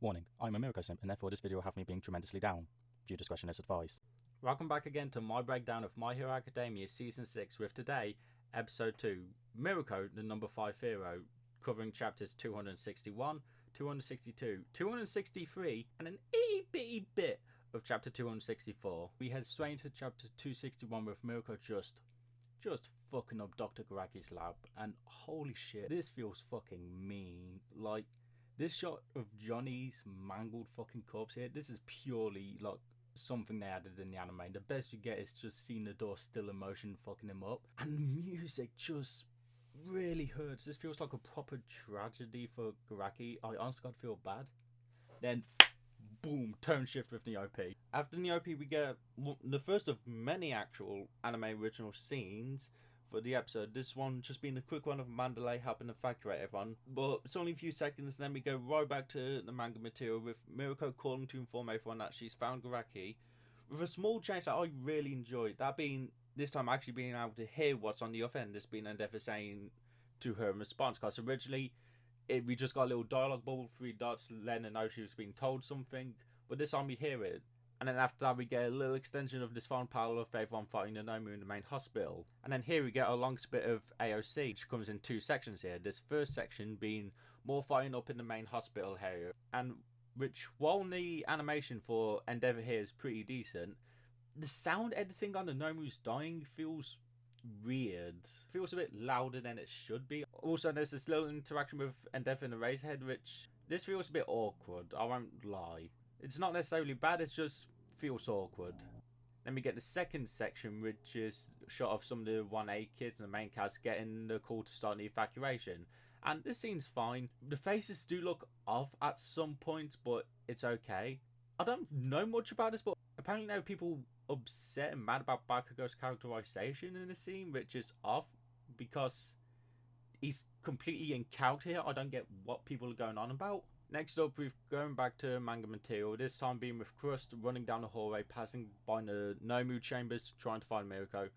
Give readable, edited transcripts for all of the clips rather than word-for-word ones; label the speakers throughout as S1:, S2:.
S1: Warning, I'm a Mirko simp and therefore this video will have me being tremendously down. Viewer discretion is advised. Welcome back again to my breakdown of My Hero Academia Season 6 with today, Episode 2, Mirko, the number 5 hero, covering chapters 261, 262, 263 and an itty bitty bit of chapter 264. We head straight into chapter 261 with Mirko just fucking up Dr. Garaki's lab, and holy shit, this feels fucking mean. Like, this shot of Johnny's mangled fucking corpse here, this is purely like something they added in the anime. The best you get is just seeing the door still in motion fucking him up, and the music just really hurts. This feels like a proper tragedy for Garaki. I honestly God feel bad. Then boom, tone shift with the OP. After the OP we get the first of many actual anime original scenes for the episode. This one just being a quick one of Mandalay helping evacuate everyone, but it's only a few seconds and then we go right back to the manga material with Mirko calling to inform everyone that she's found Garaki, with a small change that I really enjoyed, that being this time actually being able to hear what's on the other end. This being Endeavour saying to her in response, because originally we just got a little dialogue bubble, 3 dots, letting her know she was being told something, but this time we hear it. And then after that we get a little extension of this final parallel of everyone fighting Nomu in the main hospital. And then here we get a long bit of AOC, which comes in 2 sections here. This first section being more fighting up in the main hospital area, and which, while the animation for Endeavour here is pretty decent, the sound editing on the Nomu's dying feels weird. Feels a bit louder than it should be. Also, there's this little interaction with Endeavour and Eraserhead, which this feels a bit awkward, I won't lie. It's not necessarily bad, it just feels awkward. Then we get the second section, which is a shot of some of the 1A kids and the main cast getting the call to start the evacuation. And this scene's fine. The faces do look off at some points, but it's okay. I don't know much about this, but apparently there are people upset and mad about Bakugo's characterization in the scene, which is off because he's completely in character here. I don't get what people are going on about. Next up, we're going back to manga material, this time being with Crust running down the hallway, passing by the Nomu chambers, trying to find Mirko.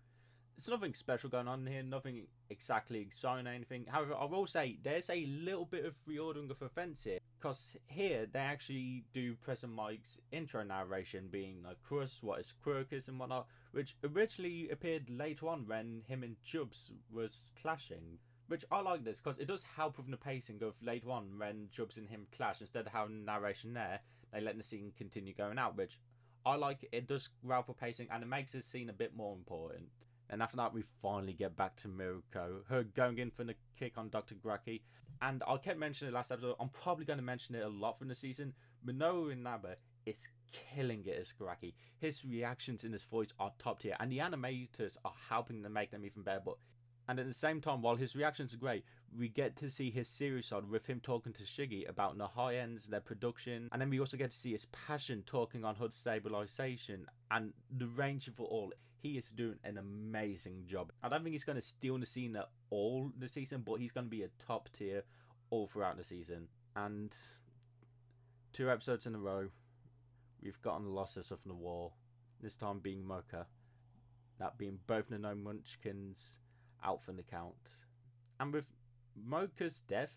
S1: There's nothing special going on here, nothing exactly exciting or anything. However, I will say there's a little bit of reordering of events here, because here they actually do Present Mike's intro narration, being like Crust, what is Quirkus and whatnot, which originally appeared later on when him and Chubbs was clashing. Which I like this, because it does help with the pacing of later on when Chubbs and him clash. Instead of having narration there, they let the scene continue going out, which I like. It does allow for pacing, and it makes this scene a bit more important. And after that, we finally get back to Mirko, her going in for the kick on Dr. Garaki. And I kept mentioning it last episode, I'm probably going to mention it a lot from the season. Minoru Inaba is killing it as Garaki. His reactions in his voice are top tier, and the animators are helping to make them even better. And at the same time, while his reactions are great, we get to see his serious side with him talking to Shiggy about the high ends, their production, and then we also get to see his passion talking on HUD stabilization and the range of it all. He is doing an amazing job. I don't think he's going to steal the scene at all this season, but he's going to be a top tier all throughout the season. And 2 episodes in a row, we've gotten the losses of the war. This time being Mocha, that being both the No Munchkins out from the count. And with Mocha's death,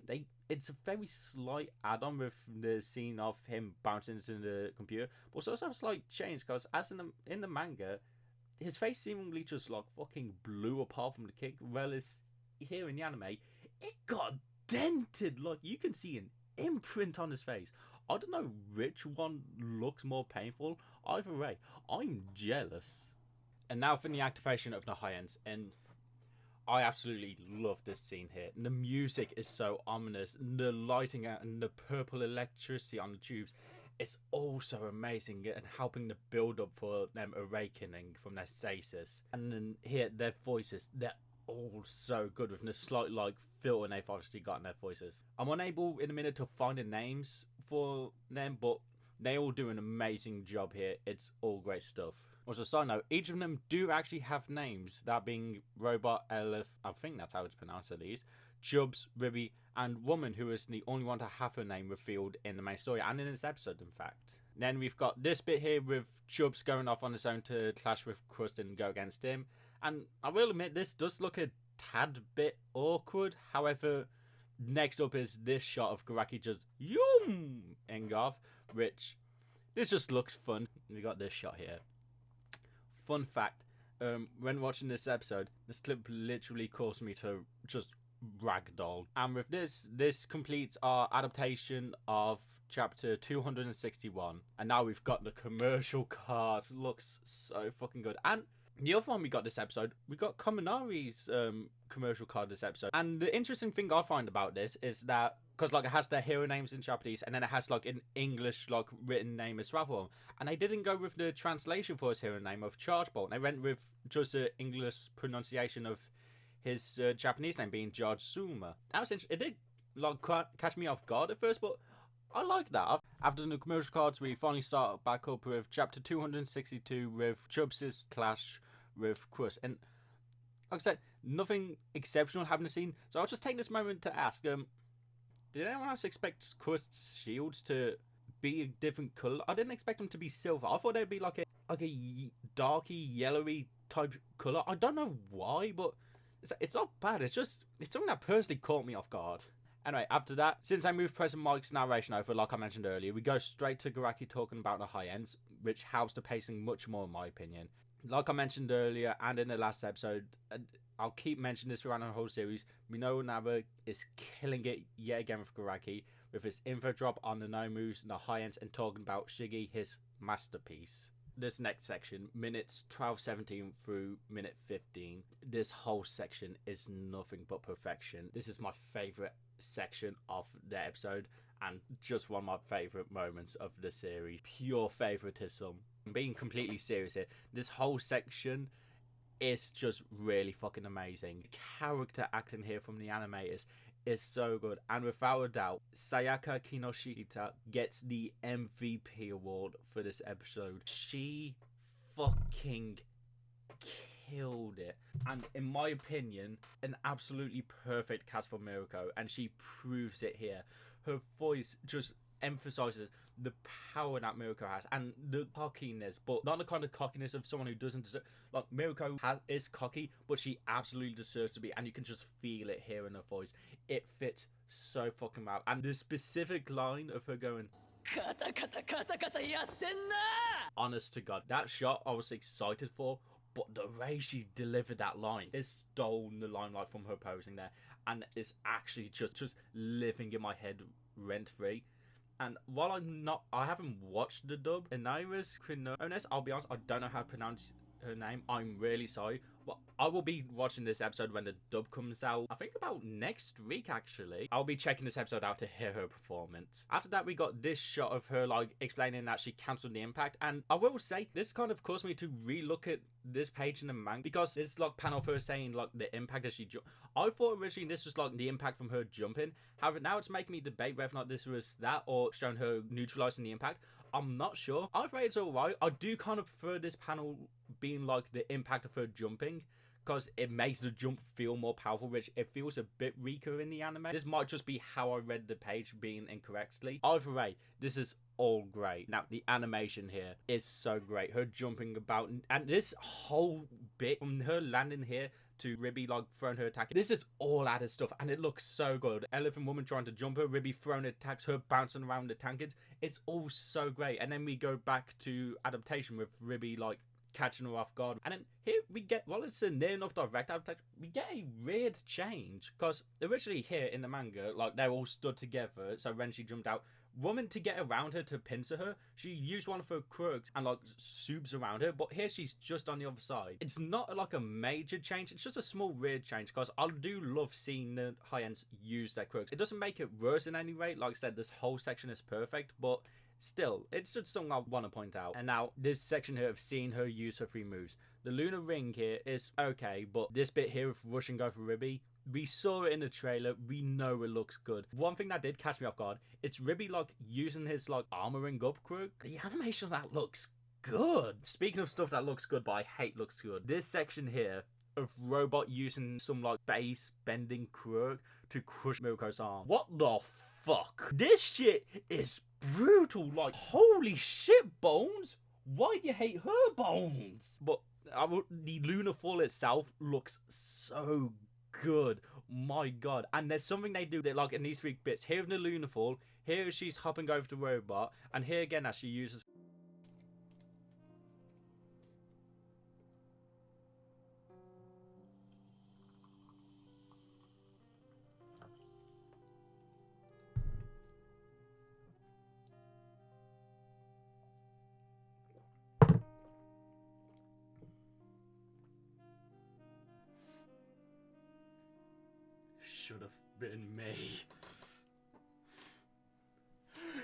S1: it's a very slight add-on with the scene of him bouncing into the computer, but it's also a slight change, because as in the manga, his face seemingly just like fucking blew apart from the kick, whereas here in the anime, it got dented. Like, you can see an imprint on his face. I don't know which one looks more painful. Either way, I'm jealous. And now for the activation of the high ends, and I absolutely love this scene here. The music is so ominous. The lighting and the purple electricity on the tubes, it's all so amazing and helping to build up for them awakening from their stasis. And then here, their voices, they're all so good with the slight like filter they've obviously got in their voices. I'm unable in a minute to find the names for them, but they all do an amazing job here. It's all great stuff. Also, side note, each of them do actually have names, that being Robot, Elif, I think that's how it's pronounced at least, Chubbs, Ribby, and Woman, who is the only one to have her name revealed in the main story, and in this episode, in fact. Then we've got this bit here with Chubbs going off on his own to clash with Crust and go against him, and I will admit, this does look a tad bit awkward. However, next up is this shot of Garaki just, yum, of, which this just looks fun. We got this shot here. Fun fact, when watching this episode, this clip literally caused me to just ragdoll. And with this completes our adaptation of chapter 261. And now we've got the commercial cards. Looks so fucking good. And the other one we got this episode, we got Kaminari's commercial card this episode. And the interesting thing I find about this is that, because like it has their hero names in Japanese, and then it has like an English like written name as well. And they didn't go with the translation for his hero name of Chargebolt. They went with just the English pronunciation of his Japanese name being George Zuma. That was interesting. It did like catch me off guard at first, but I like that. After the commercial cards, we finally start back up with chapter 262 with Chubbs' clash with Crust. And like I said, nothing exceptional happened to the scene. So I'll just take this moment to ask, did anyone else expect Crust's shields to be a different colour? I didn't expect them to be silver. I thought they'd be like a darky, yellowy type colour. I don't know why, but it's not bad. It's something that personally caught me off guard. Anyway, after that, since I moved President Mike's narration over, like I mentioned earlier, we go straight to Garaki talking about the high ends, which helps the pacing much more in my opinion. Like I mentioned earlier and in the last episode, I'll keep mentioning this throughout the whole series, Minoru Naba is killing it yet again with Garaki, with his info drop on the no moves and the high ends and talking about Shiggy, his masterpiece. This next section, minutes 12:17 through minute 15, this whole section is nothing but perfection. This is my favourite section of the episode and just one of my favourite moments of the series. Pure favouritism. I'm being completely serious here. This whole section is just really fucking amazing. Character acting here from the animators is so good, and without a doubt, Sayaka Kinoshita gets the MVP award for this episode. She fucking killed it, and in my opinion, an absolutely perfect cast for Mirko, and she proves it here. Her voice just emphasizes the power that Mirko has and the cockiness, but not the kind of cockiness of someone who doesn't deserve. Like, Mirko is cocky, but she absolutely deserves to be, and you can just feel it here in her voice. It fits so fucking well, and the specific line of her going kata kata kata kata yattenna, honest to god, that shot I was excited for, but the way she delivered that line is stolen the limelight from her posing there, and it's actually just living in my head rent free. And while I haven't watched the dub, Inaira's Krinones, I'll be honest, I don't know how to pronounce her name. I'm really sorry. But I will be watching this episode when the dub comes out. I think about next week, actually. I'll be checking this episode out to hear her performance. After that, we got this shot of her, like, explaining that she cancelled the impact. And I will say, this kind of caused me to relook at this page in the manga, because it's like panel of her saying, like, the impact as she I thought originally this was like the impact from her jumping. However, now it's making me debate whether or not this was that or showing her neutralizing the impact. I'm not sure. I'd rate it's alright. I do kind of prefer this panel being like the impact of her jumping, because it makes the jump feel more powerful, which it feels a bit weaker in the anime. This might just be how I read the page being incorrectly. Either way, this is all great. Now, the animation here is so great. Her jumping about, and this whole bit from her landing here to Ribby like throwing her attack. This is all added stuff, and it looks so good. Elephant Woman trying to jump her, Ribby throwing attacks, her bouncing around the tankers. It's all so great. And then we go back to Adaptation with Ribby like catching her off guard. And then here we get, well, it's a near enough direct adaptation, we get a weird change, because originally here in the manga, like, they're all stood together, so when she jumped out, Woman, to get around her, to pincer her, she used one of her crooks and like swoops around her, but here she's just on the other side. It's not like a major change, it's just a small weird change, because I do love seeing the high ends use their crooks. It doesn't make it worse in any way. Like I said, this whole section is perfect, but still, it's just something I want to point out. And now, this section here of seeing her use her 3 moves. The Lunar Ring here is okay, but this bit here of rushing over Ribby, we saw it in the trailer, we know it looks good. One thing that did catch me off guard, it's Ribby like using his like armoring up crook. The animation of that looks good. Speaking of stuff that looks good but I hate looks good, this section here of Robot using some like base bending crook to crush Mirko's arm. What the fuck? This shit is brutal. Like, holy shit, Bones. Why do you hate her, Bones? But the Lunar Fall itself looks so good. My god. And there's something they do that, like, in these 3 bits here in the Lunar Fall, Here she's hopping over the robot, and here again as she uses... Should have been me.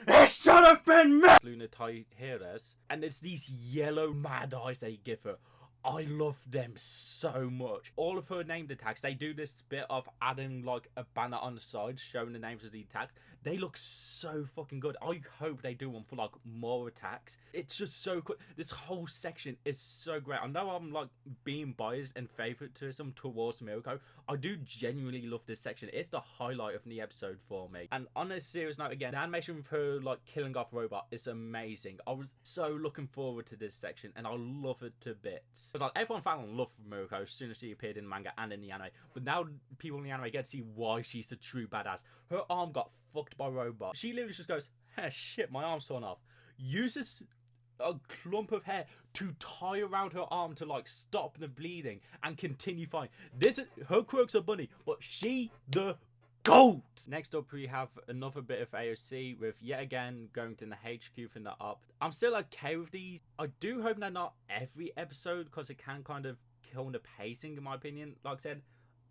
S1: It should have been me! Luna Taiheras, and it's these yellow mad eyes they give her. I love them so much. All of her named attacks, they do this bit of adding like a banner on the side showing the names of the attacks. They look so fucking good. I hope they do one for like more attacks. It's just so cool. This whole section is so great. I know I'm like being biased and favoritism towards Mirko. I do genuinely love this section. It's the highlight of the episode for me. And on a serious note again, the animation of her like killing off robot is amazing. I was so looking forward to this section and I love it to bits. Because like everyone fell in love with Mirko as soon as she appeared in the manga and in the anime. But now people in the anime get to see why she's the true badass. Her arm got fucked by robot. She literally just goes, hey, shit, my arm's torn off. Uses a clump of hair to tie around her arm to like stop the bleeding and continue fighting. This is her quirks are bunny, but she the GOAT! Next up we have another bit of AOC with yet again going to the HQ from the up. I'm still okay with these. I do hope they're not every episode because it can kind of kill the pacing in my opinion. Like I said,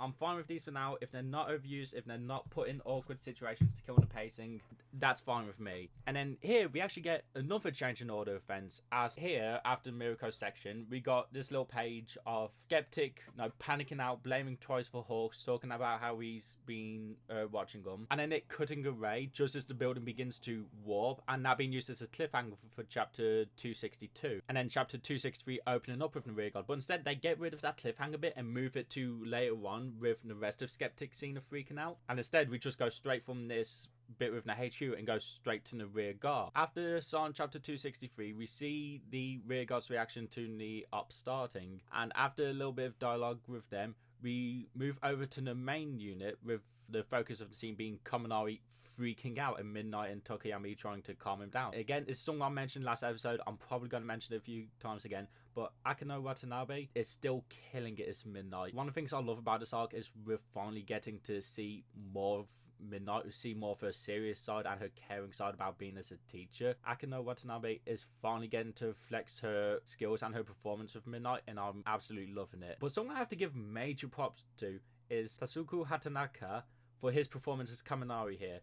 S1: I'm fine with these for now. If they're not overused, if they're not put in awkward situations to kill the pacing, that's fine with me. And then here we actually get another change in order events, as here after Mirko's section we got this little page of Skeptic panicking out, blaming Twice for Hawks, talking about how he's been watching them, and then it cutting away just as the building begins to warp, and that being used as a cliffhanger for chapter 262, and then chapter 263 opening up with the rear guard. But instead they get rid of that cliffhanger bit and move it to later on with the rest of Skeptic scene of freaking out, and instead we just go straight from this bit with the HQ and go straight to the rear guard. After this on chapter 263 we see the rear guard's reaction to the up starting, and after a little bit of dialogue with them we move over to the main unit with the focus of the scene being Kaminari freaking out at midnight and Tokiyami trying to calm him down. Again, it's something I mentioned last episode. I'm probably going to mention it a few times again, but Akano Watanabe is still killing it as Midnight. One of the things I love about this arc is we're finally getting to see more of Midnight. We see more of her serious side and her caring side about being as a teacher. Akano Watanabe is finally getting to flex her skills and her performance with Midnight, and I'm absolutely loving it. But something I have to give major props to is Tasuku Hatanaka for his performance as Kaminari here.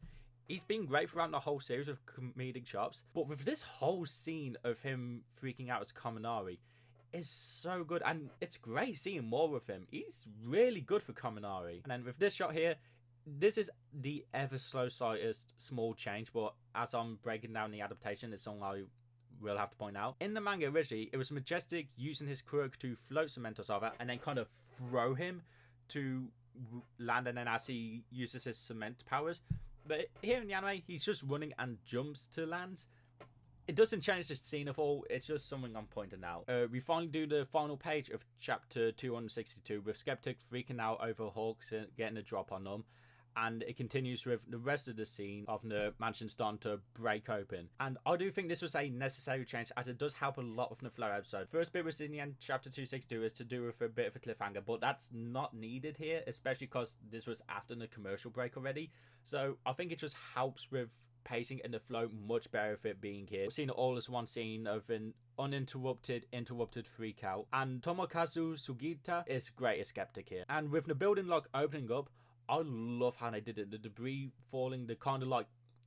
S1: He's been great throughout the whole series with comedic chops, but with this whole scene of him freaking out as Kaminari is so good, and it's great seeing more of him. He's really good for Kaminari. And then with this shot here, this is the ever slow sightest small change, but as I'm breaking down the adaptation, it's something I will have to point out. In the manga originally, it was Majestic using his quirk to float Cementos over and then kind of throw him to land, and then as he uses his cement powers. But here in the anime, he's just running and jumps to land. It doesn't change the scene at all. It's just something I'm pointing out. We finally do the final page of chapter 262 with Skeptic freaking out over Hawks and getting a drop on them. And it continues with the rest of the scene of the mansion starting to break open. And I do think this was a necessary change, as it does help a lot with the flow episode. First bit was in the end, chapter 262 is to do with a bit of a cliffhanger, but that's not needed here, especially because this was after the commercial break already. So I think it just helps with pacing and the flow much better with it being here. We've seen it all as one scene of an uninterrupted, interrupted freak out. And Tomokazu Sugita is great as Skeptic here. And with the building like opening up, I love how they did it. The debris falling, the kind of like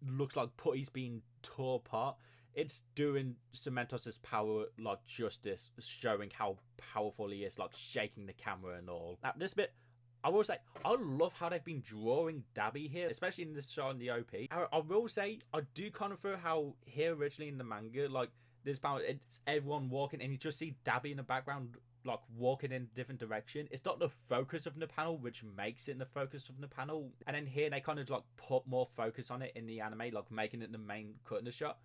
S1: looks like putties being tore apart. It's doing Cementos' power like justice, showing how powerful he is, like shaking the camera and all. Now this bit, I will say, I love how they've been drawing Dabby here, especially in this shot in the OP. I will say, I do kind of feel how here originally in the manga, like this power, it's everyone walking and you just see Dabby in the background like walking in a different direction. It's not the focus of the panel, which makes it the focus of the panel. And then here they kind of like put more focus on it in the anime, like making it the main cut in the shot.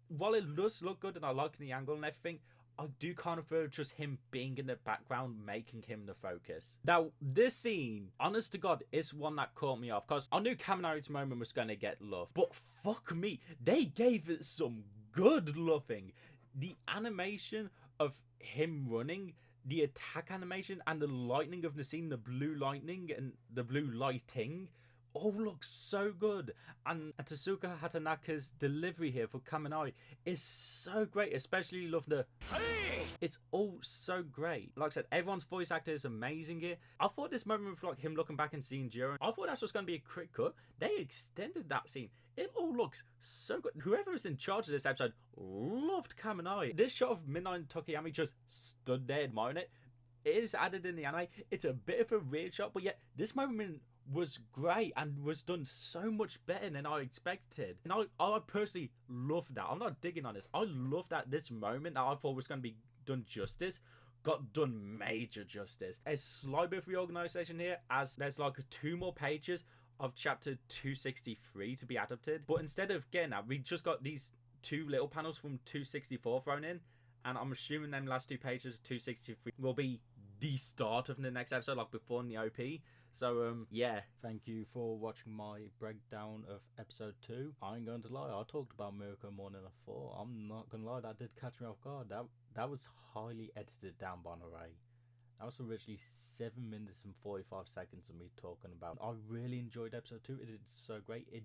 S1: While it does look good and I like the angle and everything, I do kind of feel just him being in the background, making him the focus. Now, this scene, honest to God, is one that caught me off, because I knew Kaminari's moment was going to get love. But fuck me, they gave it some good loving. The animation of him running, the attack animation, and the lightning of the scene, the blue lightning and the blue lighting, all looks so good. And Tatsuka Hatanaka's delivery here for Kaminari is so great, especially love the hey! It's all so great. Like I said, everyone's voice actor is amazing here. I thought this moment with like him looking back and seeing Jiro, I thought that's just going to be a quick cut. They extended that scene. It all looks so good. Whoever is in charge of this episode loved Kaminari. This shot of Midnight and Tokiyami just stood there admiring it. It is added in the anime. It's a bit of a weird shot, but yet this moment was great and was done so much better than I expected. And I personally love that. I'm not digging on this. I love that this moment that I thought was going to be done justice got done major justice. A slight bit of reorganization here, as there's like 2 more pages of chapter 263 to be adapted. But instead of getting that, we just got these 2 little panels from 264 thrown in. And I'm assuming them last 2 pages of 263 will be the start of the next episode, like before in the OP. So, yeah, thank you for watching my breakdown of episode 2. I ain't going to lie, I talked about Mirko more than I thought. I'm not going to lie, that did catch me off guard. That was highly edited down by an array. That was originally 7 minutes and 45 seconds of me talking about. I really enjoyed episode 2. It did so great. It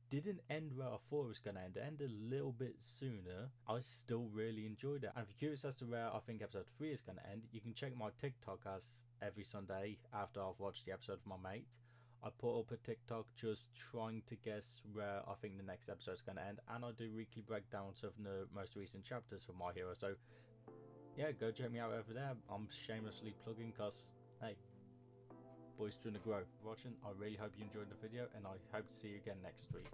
S1: didn't end where I thought it was going to end. It ended a little bit sooner. I still really enjoyed it. And if you're curious as to where I think episode 3 is going to end, you can check my TikTok, as every Sunday after I've watched the episode with my mate, I put up a TikTok just trying to guess where I think the next episode is going to end. And I do weekly breakdowns of the most recent chapters for My Hero. So yeah, go check me out over there. I'm shamelessly plugging because, hey, boys trying to grow. Watching, I really hope you enjoyed the video, and I hope to see you again next week.